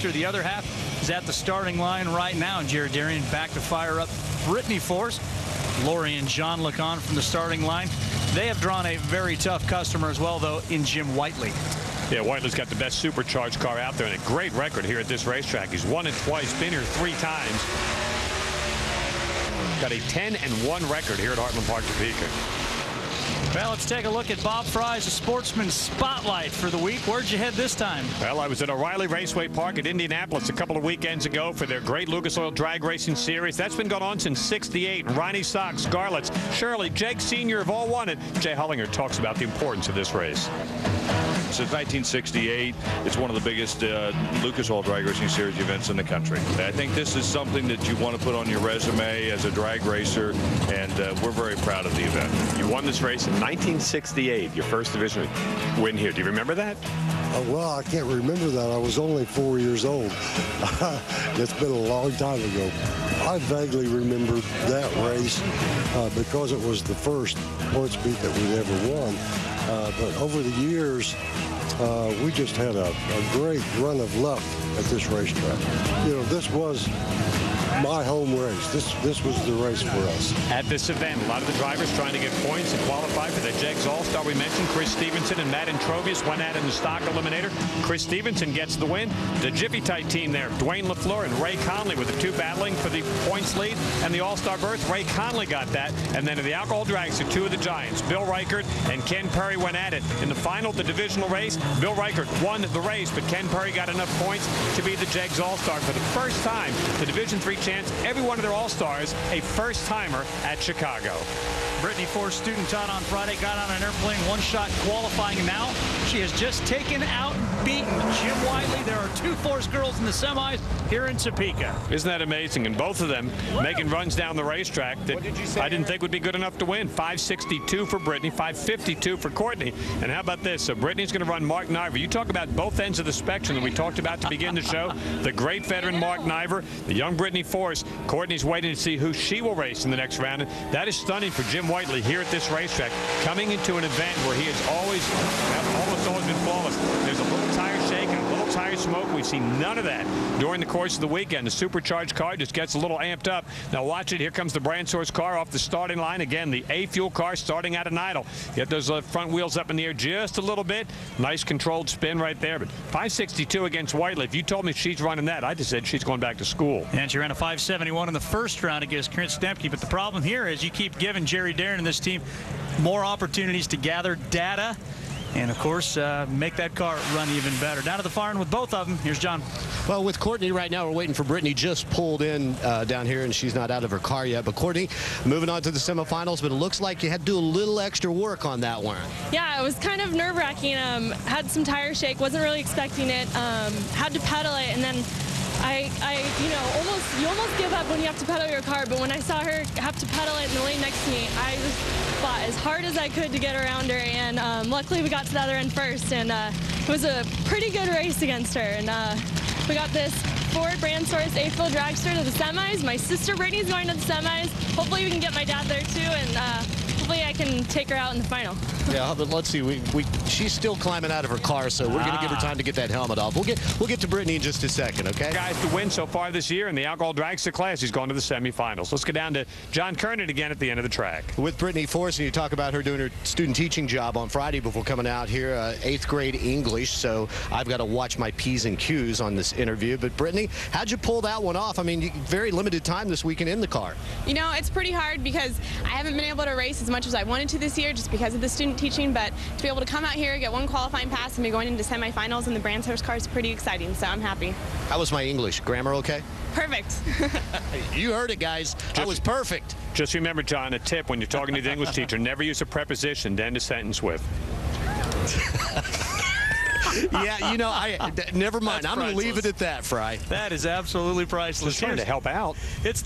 Dragster. The other half is at the starting line right now. Jared Darian back to fire up Brittany Force. Lori and John look on from the starting line. They have drawn a very tough customer as well, though, in Jim Whiteley. Yeah, Whiteley's got the best supercharged car out there and a great record here at this racetrack. He's won it twice, been here 3 times. Got a 10-1 record here at Heartland Park, Topeka. Well, let's take a look at Bob Fry's Sportsman Spotlight for the week. Where'd you head this time? Well, I was at O'Reilly Raceway Park at Indianapolis a couple of weekends ago for their great Lucas Oil Drag Racing Series. That's been going on since '68. Ronnie Sock, Scarlett's, Shirley, Jake Sr. have all won it. Jay Hullinger talks about the importance of this race. Since 1968, it's one of the biggest Lucas Oil Drag Racing Series events in the country. I think this is something that you want to put on your resume as a drag racer, and we're very proud of the event. You won this race in 1968, your first division win here. Do you remember that? Well, I can't remember that. I was only 4 years old. It's been a long time ago. I vaguely remember that race because it was the first points beat that we'd ever won. But over the years, we just had a great run of luck at this racetrack. You know, this was my home race. This was the race for us. At this event, a lot of the drivers trying to get points and qualify for the Jegs All-Star. We mentioned Chris Stevenson and Matt Introvius went at it in the stock eliminator. Chris Stevenson gets the win. The Jiffy Tight team there, Dwayne LaFleur and Ray Conley with the 2 battling for the points lead and the All-Star berth. Ray Conley got that. And then in the alcohol dragster, 2 of the Giants, Bill Reichert and Ken Perry went at it. In the final, the divisional race, Bill Reichert won the race, but Ken Perry got enough points to be the Jegs All-Star. For the first time, the Division III chance, every one of their All-Stars, a first-timer at Chicago. Brittany Force, student taught on Friday, got on an airplane, one-shot qualifying, and now she has just taken out and beaten Jim Whiteley. There are 2 Force girls in the semis here in Topeka. Isn't that amazing? And both of them making runs down the racetrack that I didn't think would be good enough to win. 562 for Brittany, 552 for Courtney. And how about this? So Brittany's going to run Mark Niver. You talk about both ends of the spectrum that we talked about to begin the show. The great veteran Mark Niver, the young Brittany Force. Courtney's waiting to see who she will race in the next round. And that is stunning for Jim Whiteley here at this racetrack, coming into an event where he has almost always been flawless. There's a little tire shake and a little tire smoke. We've seen none of that during the course of the weekend. The supercharged car just gets a little amped up. Now watch it. Here comes the brand source car off the starting line. Again, the A-Fuel car starting out of idle. Get those front wheels up in the air just a little bit. Nice controlled spin right there. But 562 against Whiteley. If you told me she's running that, I just said she's going back to school. And she ran a 571 in the first round against Chris Stempke. But the problem here is you keep giving Jerry Darren and this team more opportunities to gather data and, of course, make that car run even better. Down to the far end with both of them. Here's John. Well, with Courtney right now, we're waiting for Brittany. Just pulled in down here, and she's not out of her car yet. But Courtney, moving on to the semifinals, but it looks like you had to do a little extra work on that one. Yeah, it was kind of nerve-wracking. Had some tire shake, wasn't really expecting it. Had to pedal it, and then you almost give up when you have to pedal your car, but when I saw her have to pedal it in the lane next to me, I just fought as hard as I could to get around her, and luckily we got to the other end first, and it was a pretty good race against her, and we got this Ford brand source A-Fuel Dragster to the semis. My sister Brittany's going to the semis. Hopefully we can get my dad there too, and hopefully I can take her out in the final. Yeah, but let's see. She's still climbing out of her car, so we're going to give her time to get that helmet off. We'll get to Brittany in just a second, okay? Guys to win so far this year in the alcohol dragster class. He's gone to the semifinals. Let's get down to John Kernan again at the end of the track. With Brittany Force, and you talk about her doing her student teaching job on Friday before coming out here, 8th grade English, so I've got to watch my P's and Q's on this interview. But Brittany, how'd you pull that one off? I mean, very limited time this weekend in the car. You know, it's pretty hard because I haven't been able to race as much as I wanted to this year just because of the student teaching, but to be able to come out here, get 1 qualifying pass, and be going into semifinals in the brand source car is pretty exciting, so I'm happy. How was my English? Grammar okay? Perfect. You heard it, guys. That was perfect. Just remember, John, a tip when you're talking to the English teacher, never use a preposition to end a sentence with. Yeah, you know, never mind. I'm going to leave it at that, Fry. That is absolutely priceless. Just trying to help out. It's